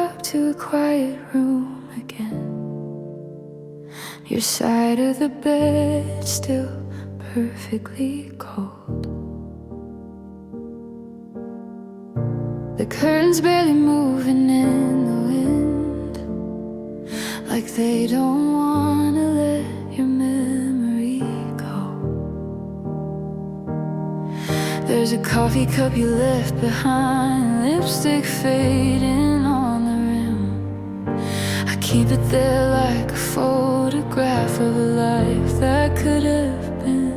up to a quiet room again. Your side of the bed still perfectly cold. The curtains barely moving in the wind, like they don't wanna let your memory go. There's a coffee cup you left behind, lipstick fading on the rim. I keep it there like a photograph of a life that could have been.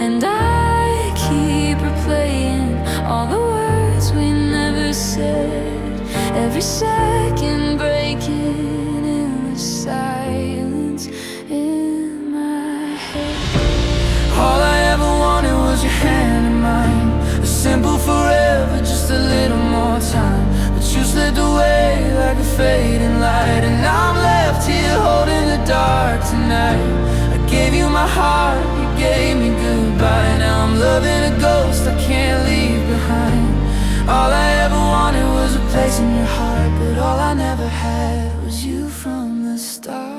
And I keep replaying all the words we never said, every second breaking in the silence in my head. All I ever wanted was your hand in mine, a simple forever, just a little more time. But you slipped away like a fading light, and I'm left here holding the dark tonight. I gave you my heart, you gave me goodbye. Now I'm loving a ghost I can't leave behind. All I ever wanted was a place in your heart, but all I never had was you from the start.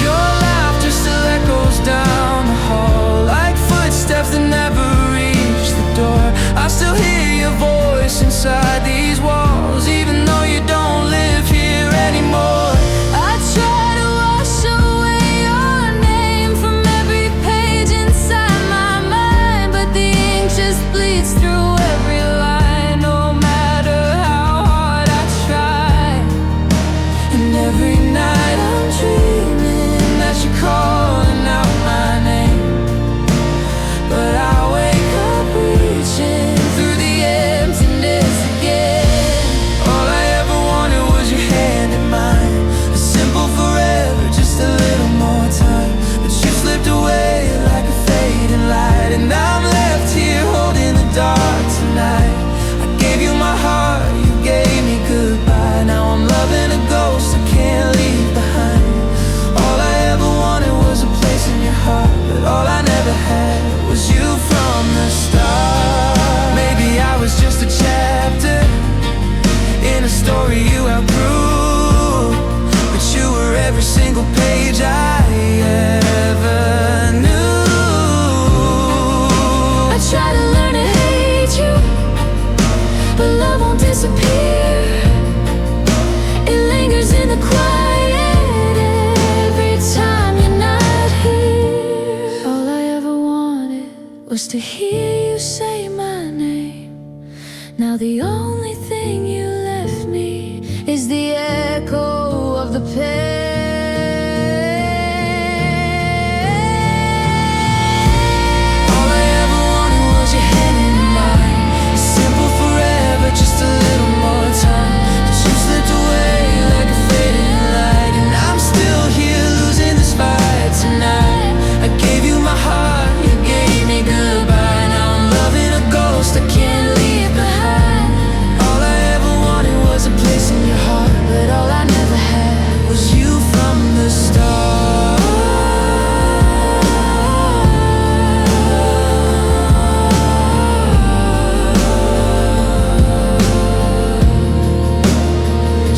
Your laughter still echoes down the hall, like footsteps that never reach the door. I still hear your voice inside these walls, even though you don't live here anymore. I try to wash away your name from every page inside my mind, but the ink just bleeds through every line, no matter how hard I try. And every night I'm dreaming that you're calling out my name, but I wake up reaching through the emptiness again. All I ever wanted was your hand in mine, a simple forever, just a little more time. But you slipped away like a fading light, and I'm left here holding the dark tonight. I gave you my heart, you gave me goodbye. Now I'm loving a ghost I can't leave behind. All I ever wanted was a place in your heart, but all I never had was you from the start. Maybe I was just a chapter in a story you outgrew, but you were every single page I ever knew. I try to learn to hate you, but love won't disappear. It lingers in the quiet every time you're not here. All I ever wanted was to hear you say my name. Now the only thing you left me is the echo of the pain. All I ever wanted was your hand in mine, simple forever, just a little more time. But you slipped away like a fading light, and I'm still here losing this fight tonight. I gave you my heart, you gave me goodbye. Now I'm loving a ghost I can't leave behind. All I ever wanted was a place in your heart, but all I never had was you from the start.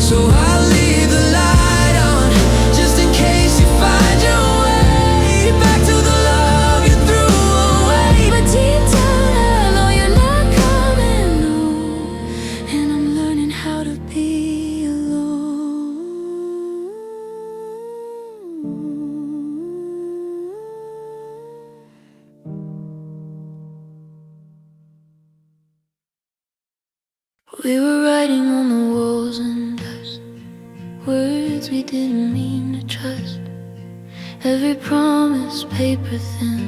So I'll leave the light on, just in case you find your way back to the love you threw away. But deep down I know you're not coming home, and I'm learning how to be alone. We were writing on the walls in dust, words we didn't mean to trust. Every promise paper thin,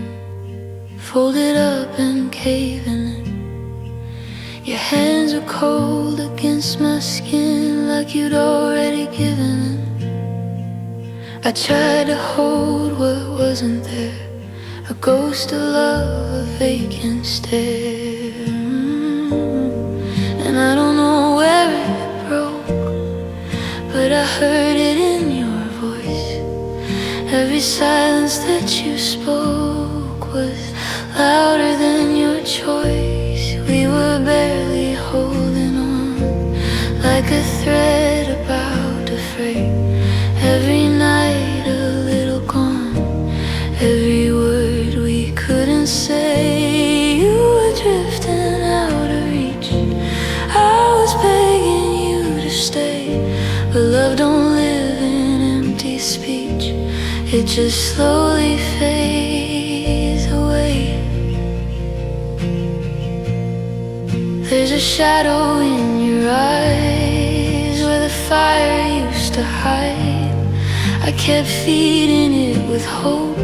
folded up and caving in. Your hands were cold against my skin, like you'd already given in. I tried to hold what wasn't there, a ghost of love, a vacant stare. And I don't know where it broke, but I heard it in your voice. silence that you spoke was louder than your choice. We were barely holding on, like a thread about to fray. Every night a little gone, every word we couldn't say. You were drifting out of reach, I was begging you to stay. But love don't live in empty speech, it just slowly fades away. There's a shadow in your eyes where the fire used to hide. I kept feeding it with hope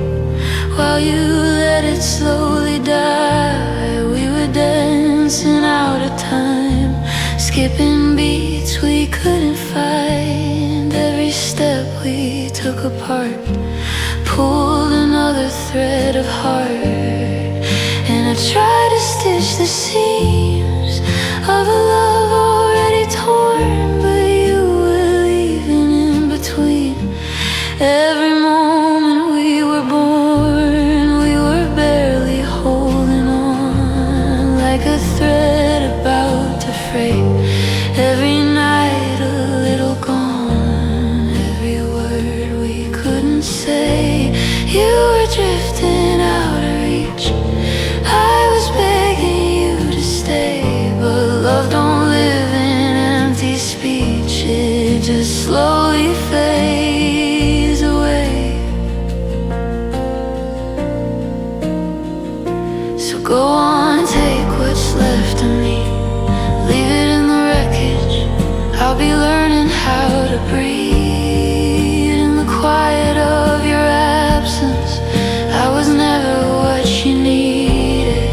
while you let it slowly die. We were dancing out of time, skipping beats we couldn't find. Every step we took apart pulled another thread of heart. And I tried to stitch the seams of a love already torn, but you were leaving in between. Every moment we were born, we were barely holding on, like a thread about to fray. Every night a little gone, every word we couldn't say. You were drifting out of reach, I was begging you to stay. But love don't live in empty speech, it just slowly fades away. So go on, take what's left of me, leave it in the wreckage. I'll be learning how to breathe in the quiet of your absence. I was never what you needed,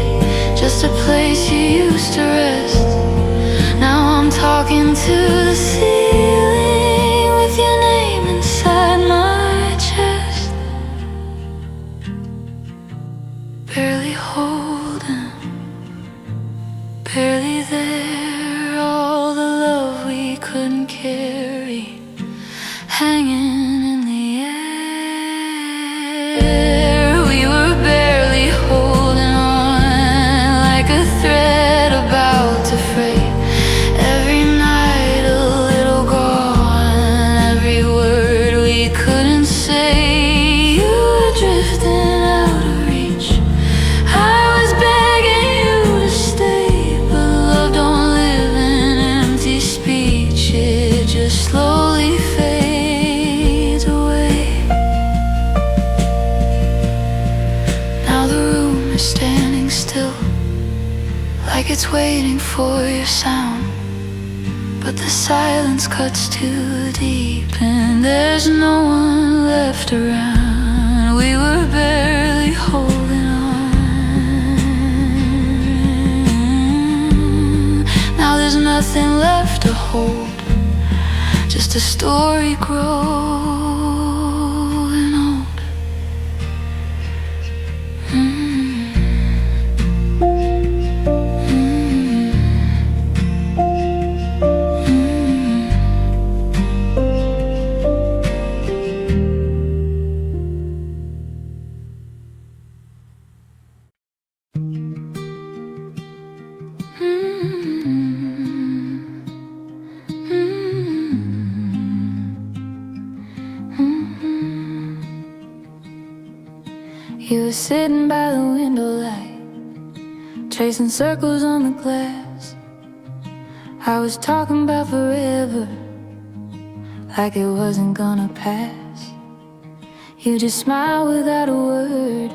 just a place you used to rest. Now I'm talking to the ceiling with your name inside my chest. Barely holding, barely there. All the love we couldn't carry, hanging in the air. We were barely holding on, like a thread about to fray. Every night a little gone, every word we couldn't say. You were drifting out of reach, I was begging you to stay. But love don't live in empty speech, it just slowly fades away. Now the room is standing still, like it's waiting for your sound. But the silence cuts too deep, and there's no one left around. We were barely holding on. Now there's nothing left to hold, just a story growing old. You were sitting by the window light, tracing circles on the glass. I was talking about forever, like it wasn't gonna pass. You just smiled without a word,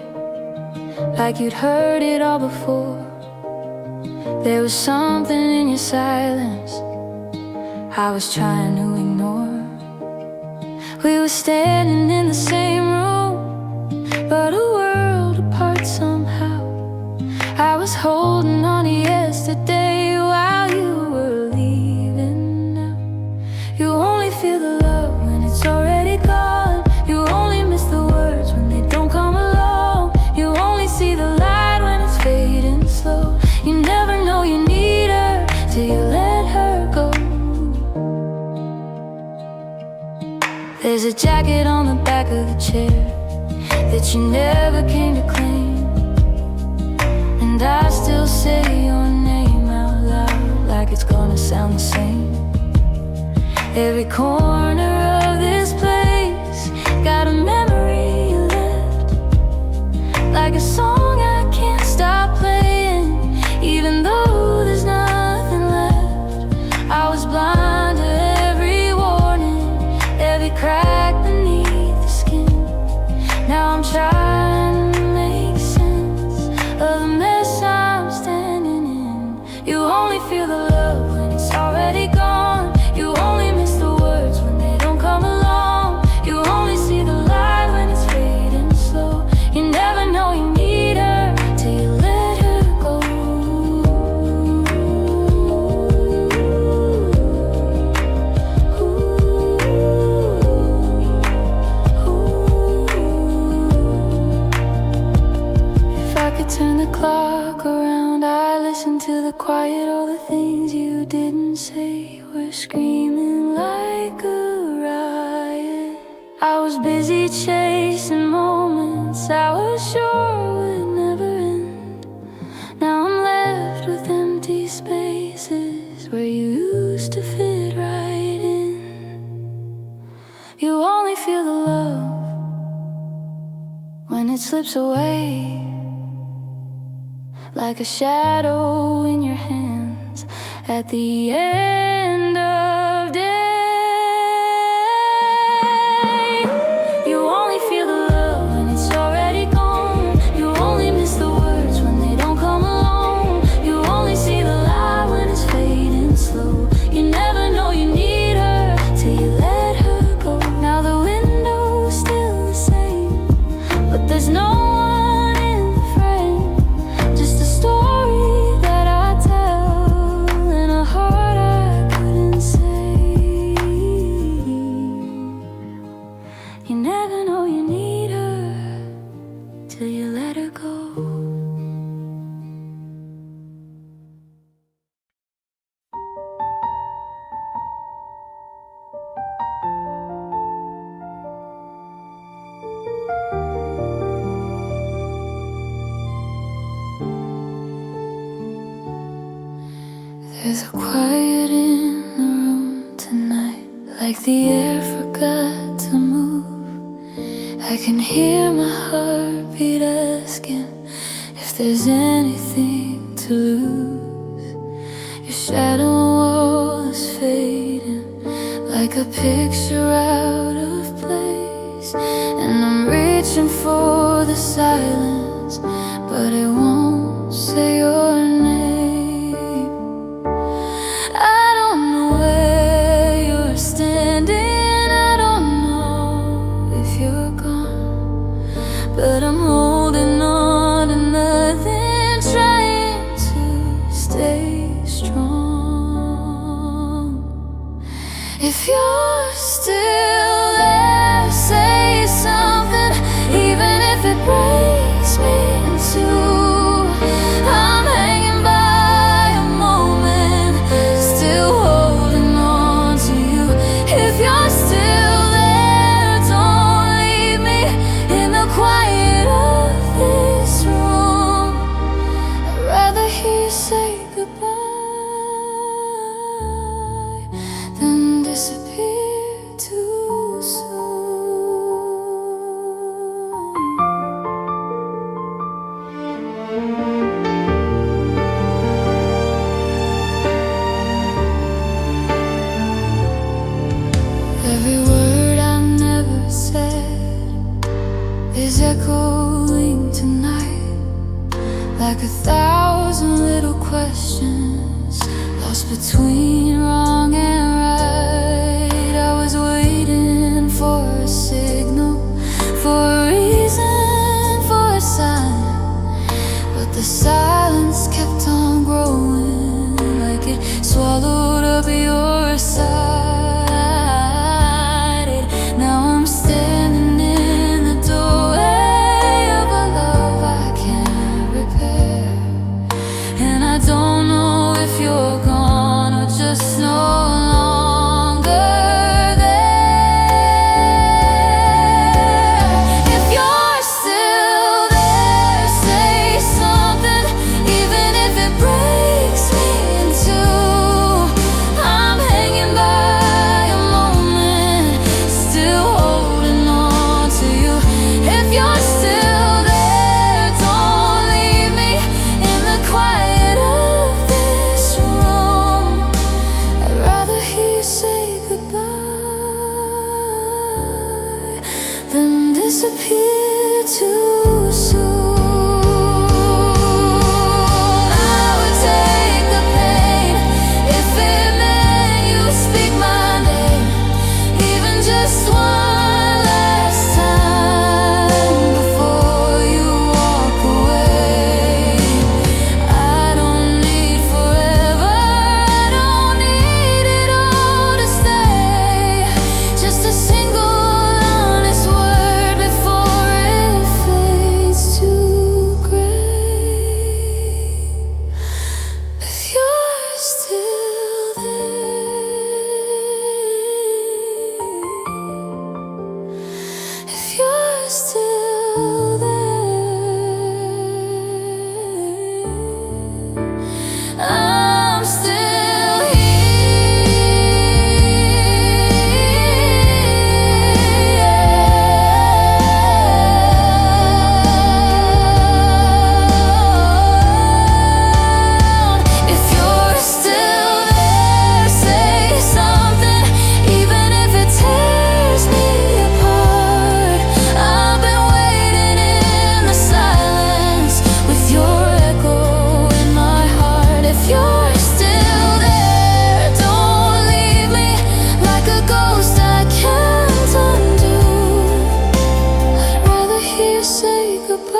like you'd heard it all before. There was something in your silence I was trying to ignore. We were standing in the same room, but a world apart somehow. I was holding on to yesterday while you were leaving now. You only feel the love when it's already gone. You only miss the words when they don't come along. You only see the light when it's fading slow. You never know you need her till you let her go. There's a jacket on the back of the chair, that you never came to claim. And I still say your name out loud like it's gonna sound the same. Every corner of this place got a memory you left, like a song I can't stop playing, even though there's nothing left. I was blind to every warning, every crack beneath the skin. Now I'm trying to make sense of the mess I'm standing in. You only feel the love when it's already gone. You only miss the words when they don't come along. You only see the light when it's fading slow. You never know you need her till you let her go. If I could turn the clock around, I'd listen to the quiet, all the things you didn't say were screaming like a riot. I was busy chasing moments I was sure would never end. Now I'm left with empty spaces where you used to fit right in. You only feel the love when it slips away, like a shadow in your hands at the end of day. You only feel the love when it's already gone. You only miss the words when they don't come along. You only see the light when it's fading slow. You never know you need her till you let her go. Now the window's still the same, but there's no one in the frame, just a story that I tell and a heart I couldn't say. You never know you need her till you let her go. There's a quiet in the room tonight, like the air forgot to move. I can hear my heartbeat asking if there's anything to lose. Your shadow wall is fading like a picture out of place, and I'm reaching for the silence, but it won't say your name. I don't know where you're standing, I don't know if you're gone, but I'm holding on to nothing, trying to stay strong. If you're still there, say something, even if it breaks me in two. I'm hanging by a moment, still holding on to you. If you're still there, don't leave me in the quiet of this room. I'd rather hear you say goodbye than disappear too soon. Every word I never said is echoing tonight, like 1,000 little questions lost between wrong and right. I was waiting for a signal, for a reason, for a sign, but the silence kept on growing, like it swallowed up your side. Now I'm standing in the doorway of a love I can't repair, and I don't know if you're gone or just know then disappear too soon. I would take the pain if it meant you speak my name, even just one last time before you walk away. I don't need forever, I don't need it all to stay. Just a single honest word before it fades to gray. If you're still there, if you're still there, I'm still here. If you're still there, say something, even if it tears me apart. I've been waiting in the silence with your echo in my heart. If you're still there, don't leave me like a ghost I can't undo. I'd rather hear you say goodbye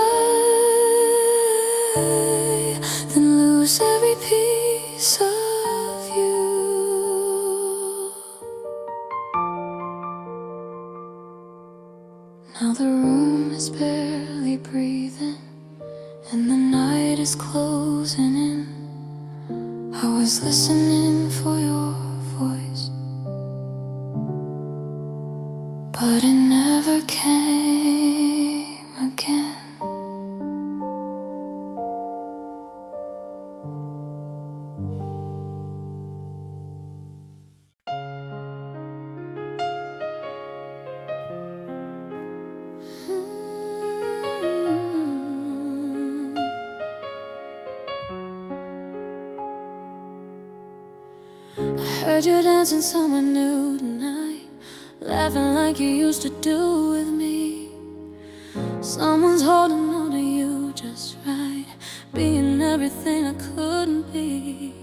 than lose every piece of you. Now the room is barely breathing, and the night is closing in. I was listening for your voice, but it never came again. I heard you dancing somewhere new tonight, laughing like you used to do with me. Someone's holding on to you just right, being everything I couldn't be.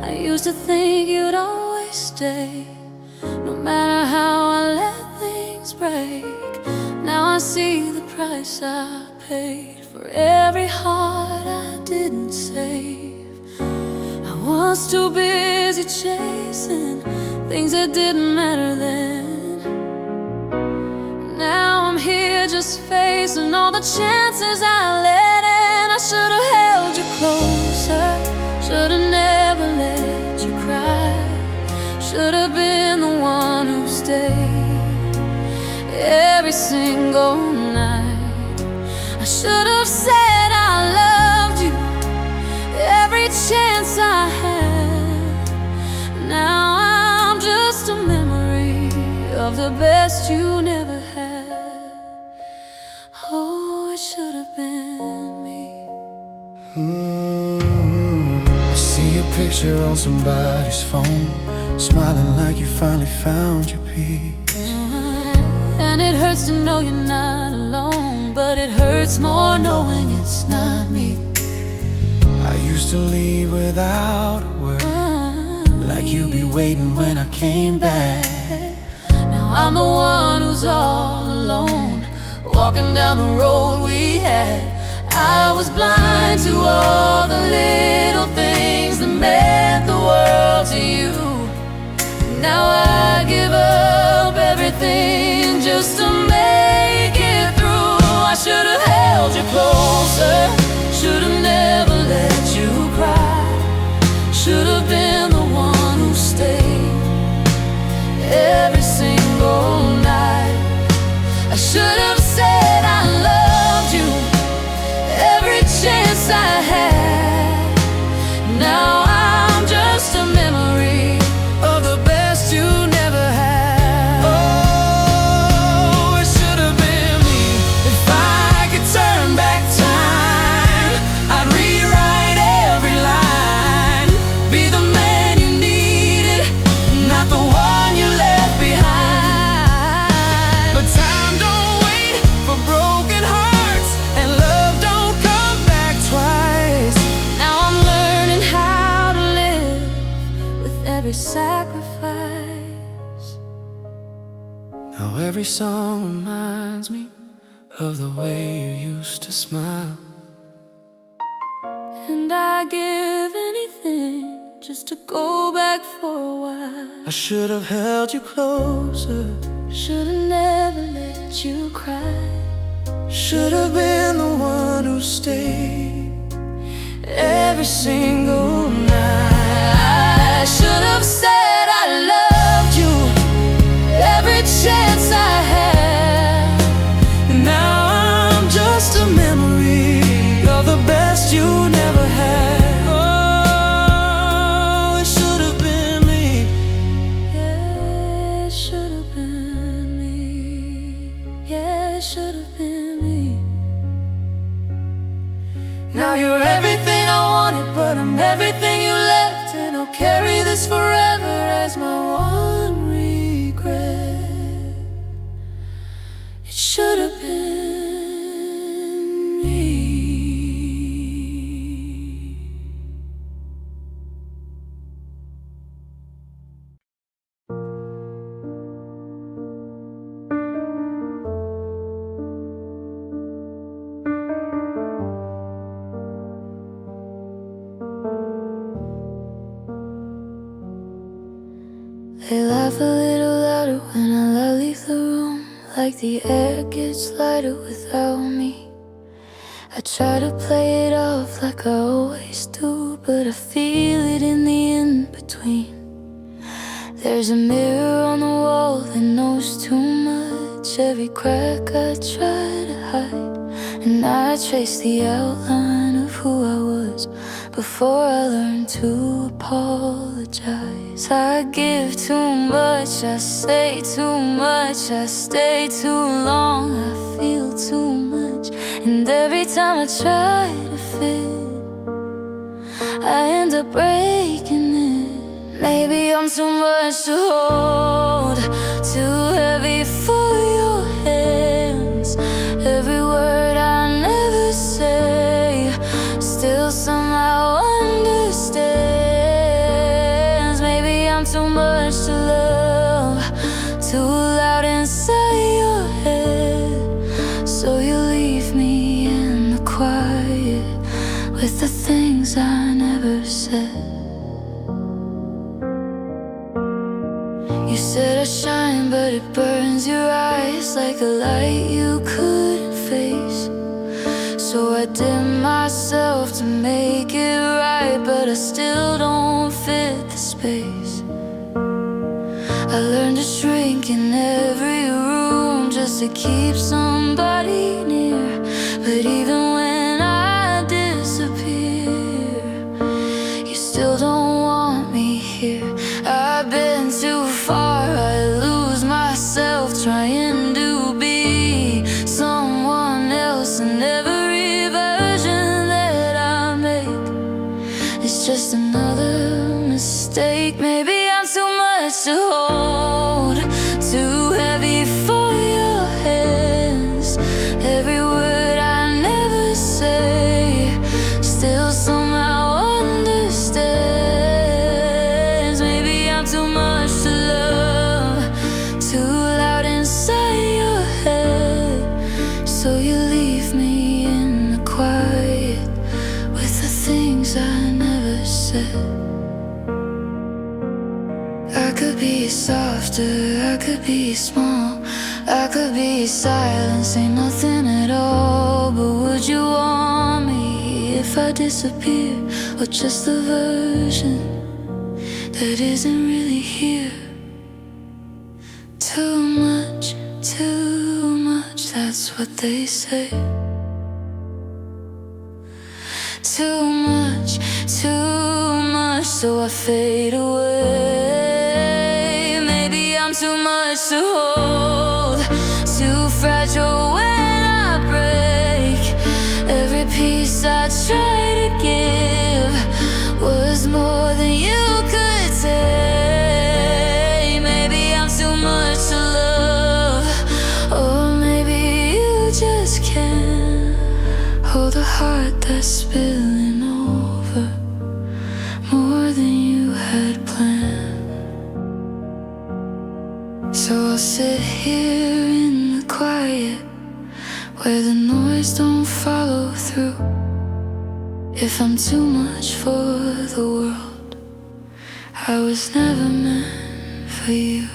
I used to think you'd always stay, no matter how I let things break. Now I see the price I paid for every heart I didn't save. I was too busy chasing things that didn't matter then. Now I'm here just facing all the chances I let in. I should've held you closer, should've never let you cry, should've been the one who stayed every single night. I should've said I loved you every chance I had. Now I'm just a memory of the best you never had. Oh, it should have been me. I see a picture on somebody's phone, smiling like you finally found your peace. And it hurts to know you're not alone, but it hurts more knowing it's not me. I used to leave without a word, like you'd be waiting when I came back. Now I'm the one who's all alone, walking down the road we had. I was blind to all the little things that meant the world to you. Now I give up everything just to make it through. I should have held you closer, should have never let you cry, should have been the one who stayed every single night. I should have said I loved you every chance I had. Now I'm just a memory of the best you never had. Oh, song reminds me of the way you used to smile. And I give anything just to go back for a while. I should have held you closer, should have never let you cry, should have been the one who stayed every single night. I should have said I loved you every chance I had. And now I'm just a memory of the best you never had. Oh, it should have been me. Yeah, it should have been me. Yeah, it should have been me. Now you're everything I wanted, but I'm everything you left. And I'll carry this forever as my one regret. It should have been me. They laugh a little louder when I leave the room, like the air gets lighter without me. I try to play it off like I always do, but I feel it in the in-between. There's a mirror on the wall that knows too much. Every crack I try to hide, and I trace the outline of who I was before I learned to apologize. I give too much, I say too much, I stay too long, I feel too much. And every time I try to fit, I end up breaking it. Maybe I'm too much to hold, too heavy for your hands. Every word I never say still somehow understands. Maybe I'm too much to love, too loud inside your head. So you leave me in the quiet with the things I never said. You said I shine, but it burns your eyes like a light you couldn't face. So I dim myself to make it right, but I still don't fit the space. I learned to shrink in every room just to keep somebody near. But even when I disappear, you still don't want me here. I've been too far, I lose myself trying to be someone else. And every version that I make is just another mistake. Maybe I'm too much to hold, too heavy for your hands. Every word I never say still somehow understands. Maybe I'm too much to love, too loud inside your head. So you leave me in the quiet with the things I never said. I could be softer, I could be small, I could be silent, say nothing at all. But would you want me if I disappear, or just the version that isn't really here? Too much, that's what they say. Too much, so I fade away. Maybe I'm too much to hold, too fragile when I break. Every piece I try to give was more than you could take. Maybe I'm too much to love, or maybe you just can't hold a heart that's spilling over more than you had planned. So I'll sit here in where the noise don't follow through. If I'm too much for the world, I was never meant for you.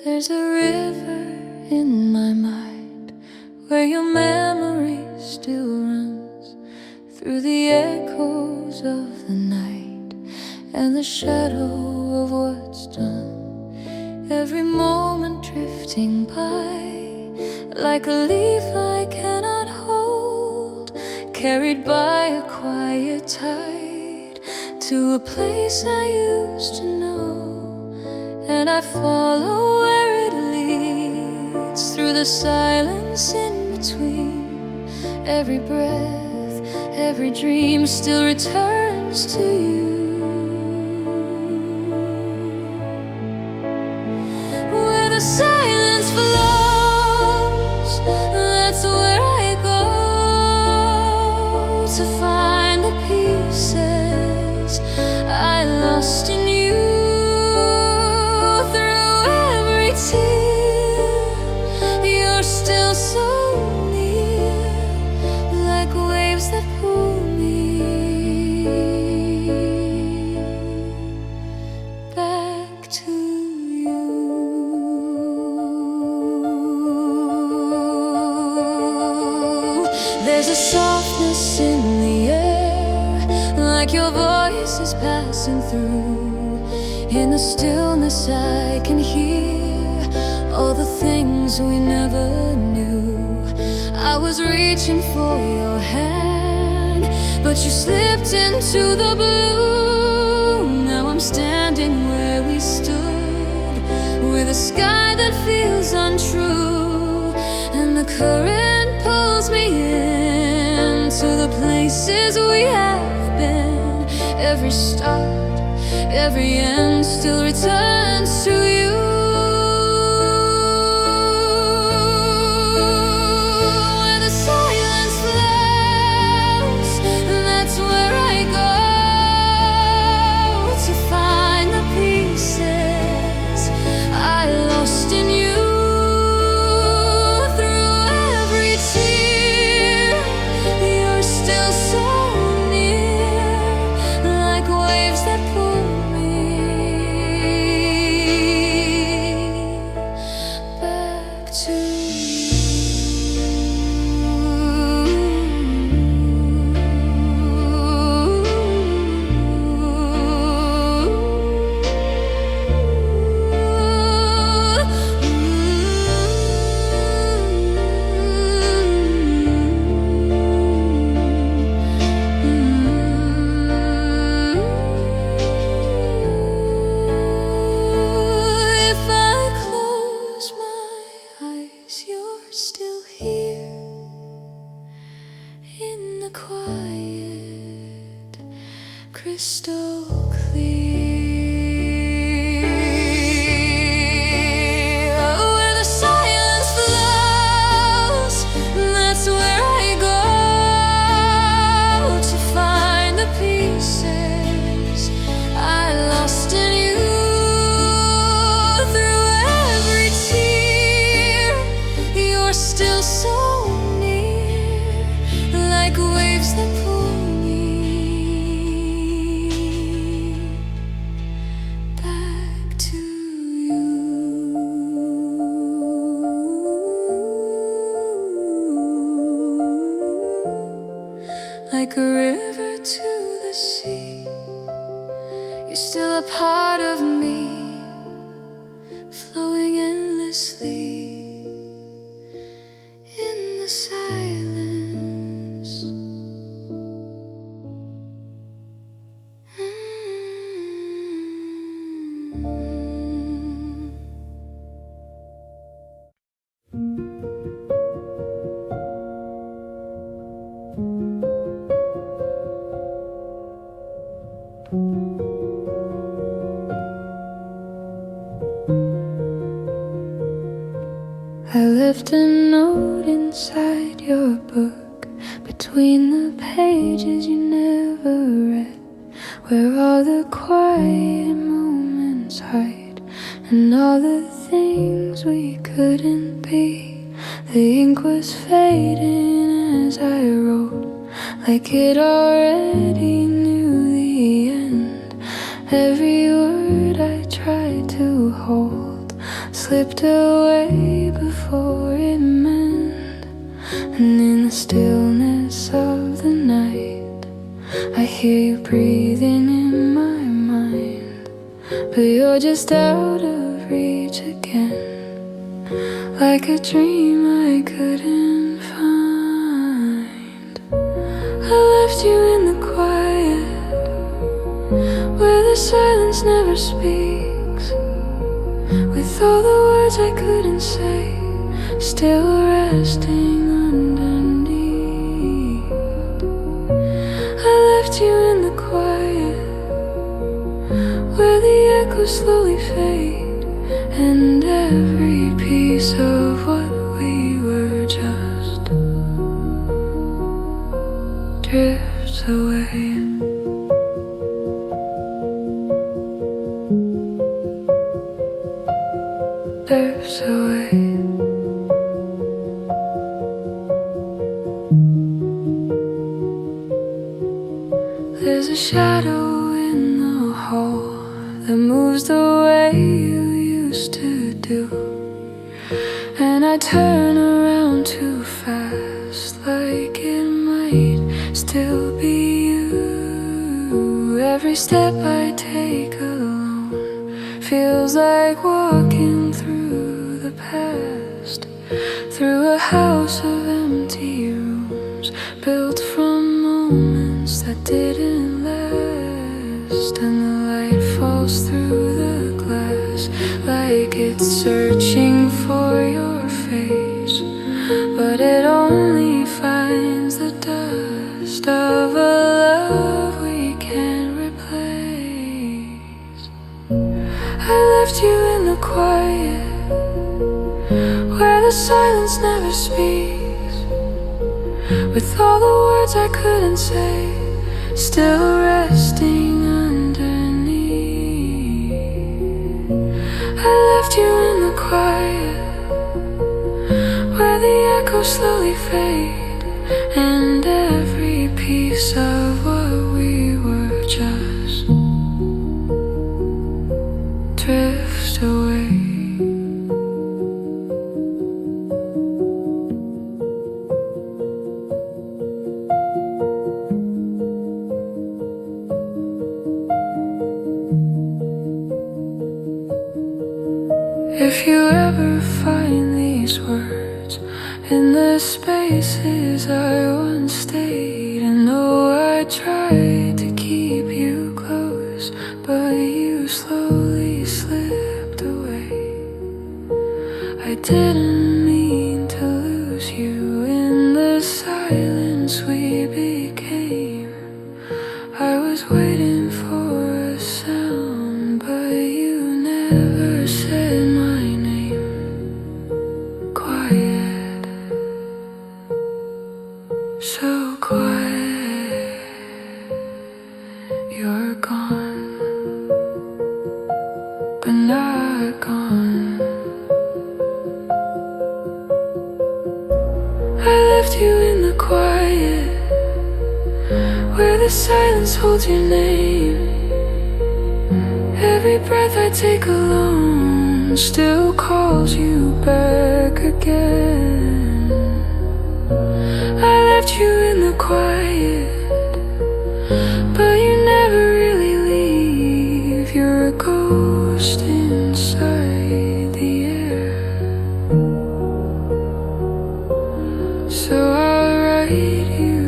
There's a river in my mind where your memory still runs through the echoes of the night and the shadow of what's done. Every moment drifting by like a leaf I cannot hold, carried by a quiet tide to a place I used to know. And I follow where it leads, through the silence in between. Every breath, every dream still returns to you. Where the silence flows, that's where I go to find the pieces I lost in you. You're still so near, like waves that pull me back to you. There's a softness in the air, like your voice is passing through. In the stillness I can hear all the things we never knew. I was reaching for your hand, but you slipped into the blue. Now I'm standing where we stood, with a sky that feels untrue. And the current pulls me into the places we have been. Every start, every end still returns to you. Quiet, crystal clear. Where the silence flows, that's where I go to find the pieces I lost in you. Through every tear, you're still so near, like waves that pull me back to you. Like a river to the sea, you're still a part of me, flowing endlessly in the silence. I left a note inside your book, between the pages you never read, where all the quiet moments hide, and all the things we couldn't be. The ink was fading as I wrote, like it already knew the end. Every word I tried to hold slipped away before it meant. And in the stillness of the night, I hear you breathing in my mind, but you're just out of reach again, like a dream I couldn't find. I left you in the quiet, where the silence never speaks, with all the words I couldn't say still resting underneath. I left you in the quiet, where the echoes slowly fade, and every piece of what we were just drifts away. Drifts away. There's a shadow in the hall that moves the way you used to do, and I turn around too fast, like it might still be you. Every step I take alone feels like walking through the past, through a house of empty rooms built from moments that didn't last. And the light falls through the glass like it's searching for your face, but it only finds the dust of a love we can't replace. I left you in the quiet, where the silence never speaks, with all the words I couldn't say still resting underneath. I left you in the quiet, where the echoes slowly fade, and every piece of what we were just drifts away. If you ever find these words in the spaces I once stayed, and though I tried to keep you close, but you slowly slipped away, I didn't mean to lose you in the silence we became. I was waiting for a sound, but you never said my name. Quiet, so quiet, you're gone, but not gone. I left you in the quiet, where the silence holds your name. Every breath I take alone still calls you back again. I left you in the quiet, but you never really leave. You're a ghost inside the air. So I'll write you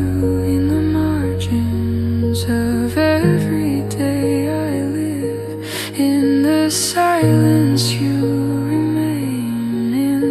in the margins of every day I live. In the silence you remain, in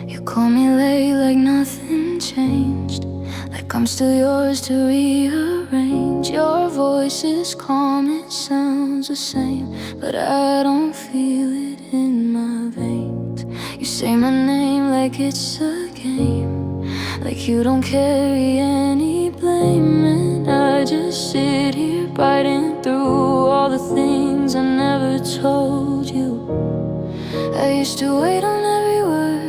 You call me late like nothing changed, like I'm still yours to rearrange. Your voice is calm, it sounds the same, but I don't feel it in my veins. You say my name like it's a game, like you don't carry any blame. And I just sit here biting through all the things I never told you. I used to wait on every word,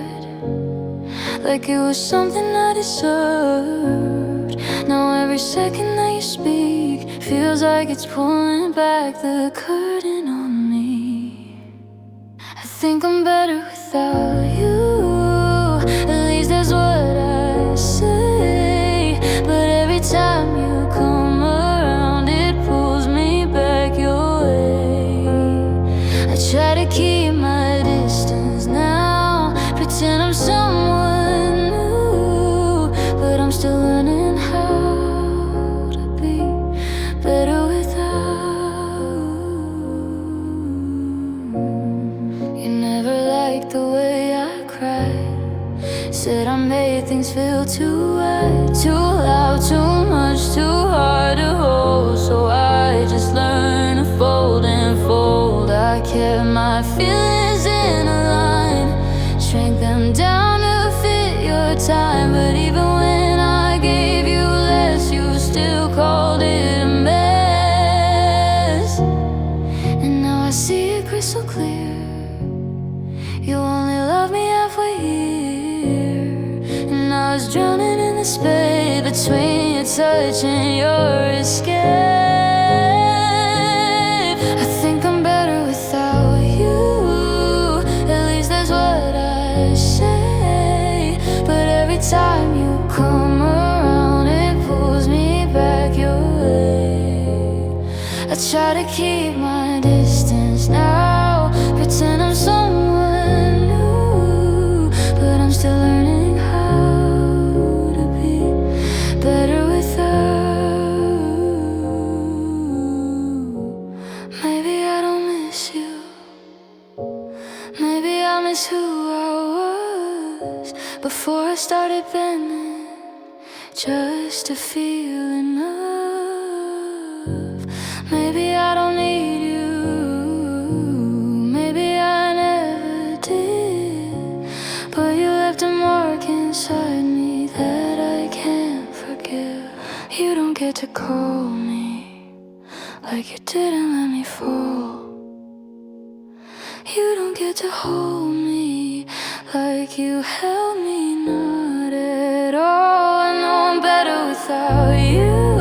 like it was something I deserved. Now every second that you speak feels like it's pulling back the curtain on me. I think I'm better without you, at least that's what I say. But every time you come around, it pulls me back your way. I try to keep my distance now, pretend I'm someone new, but I'm still learning how to be better without. You never liked the way I cried, said I made things feel too wide, too loud, too much, too hard to hold. So I just learned to fold and fold. I kept my feelings in a line, shrank them down to fit your time. But even when I gave you less, you still called it a mess. And now I see it crystal clear, you only love me halfway here. And I was drowning in the space between your touch and your escape. I think I'm better without you, at least that's what I say. But every time you come around, it pulls me back your way. I try to keep my distance now, pretend I'm someone new, but I'm still learning how to be better without. Maybe I don't miss you, maybe I miss who I was before I started bending just to feel enough. Maybe I don't need you, maybe I never did, but you left a mark inside me that I can't forgive. You don't get to call me like you didn't let me fall. You don't get to hold me like you held me, not at all. I know I'm better without you,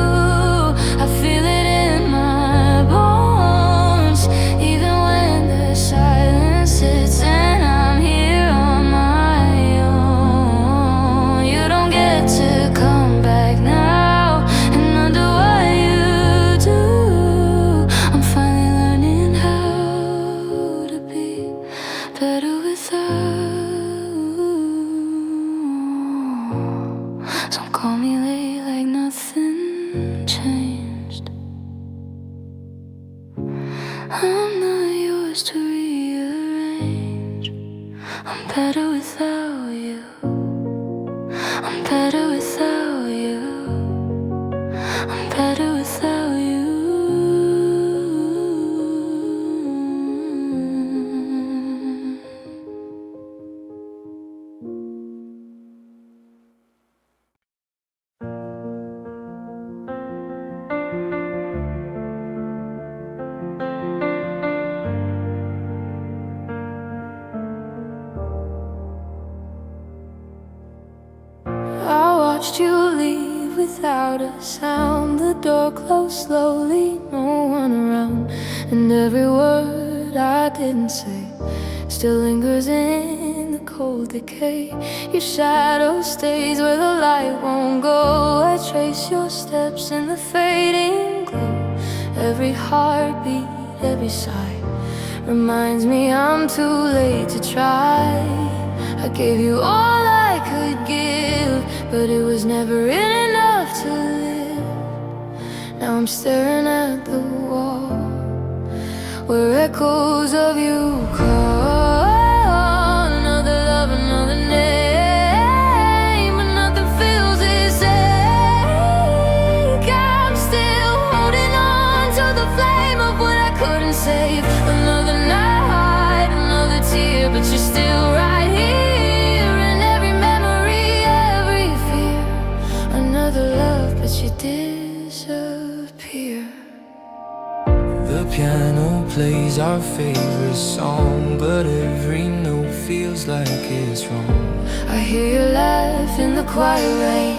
I feel it in my bones, even when the silence sits and I'm here on my own. You don't get to come back now and wonder what you do. I'm finally learning how to be better without. So call me late like nothing changed. I'm not yours to rearrange. I'm better without you, I'm better without you, I'm better without you. I watched you leave without a sound, the door closed slowly, no one around, and every word I I didn't say still lingers in the cold decay. Your shadow stays where the light won't go. I trace your steps in the fading glow. Every heartbeat, every sigh reminds me I'm too late to try. I gave you all I could give, but it was never enough to live. Now I'm staring at the wall where echoes of you call. Another love, another name, but nothing feels the same. I'm still holding on to the flame of what I couldn't save. Another night, another tear, but you're still right here in every memory, every fear. Another love, but you disappear. The piano plays our favorite song, but every note feels like it's wrong. I hear you laugh in the quiet rain,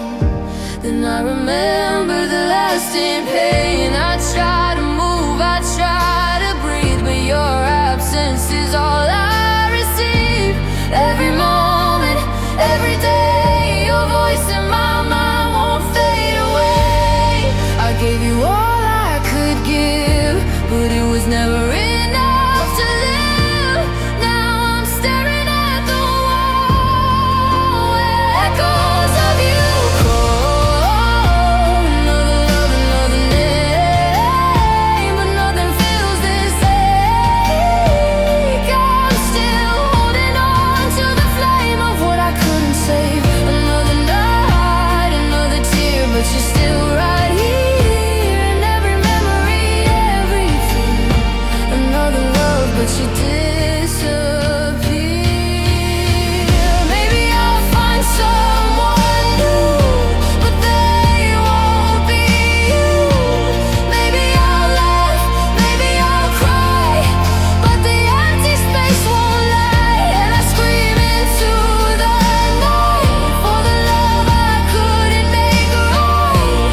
then I remember the lasting pain. I try to move, I try to breathe, but your absence is all I receive. Every moment, every day, your voice in my mind won't fade away. I gave you all I could give, but it was never enough to live. Now I'm staring at the wall where echoes of you call. Another love, another name, but nothing feels the same. I'm still holding on to the flame of what I couldn't save. Another night, another tear, but you're still right here in every memory, every fear. Another love, but you disappear. Maybe I'll find someone new, but they won't be you. Maybe I'll laugh, maybe I'll cry, but the empty space won't lie. And I scream into the night for the love I couldn't make right.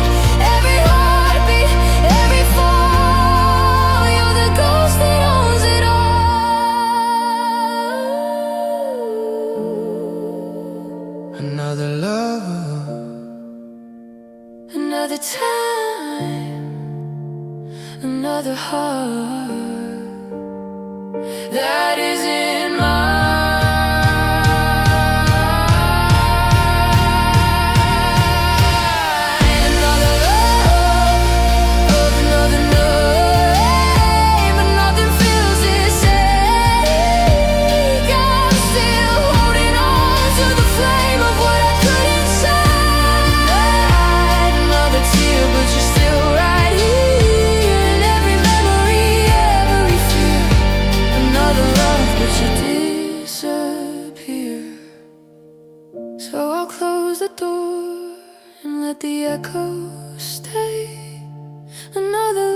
Every heartbeat, every fall, you're the ghost that owns it all. Another love, Another time, another heart that isn't mine. Another love of another name, but nothing feels the same. I'm still holding on to the flame of what I couldn't save. Another tear, but you're still right here in every memory, every fear. Another love, but you disappear. So I'll close the door and let the echo stay. Another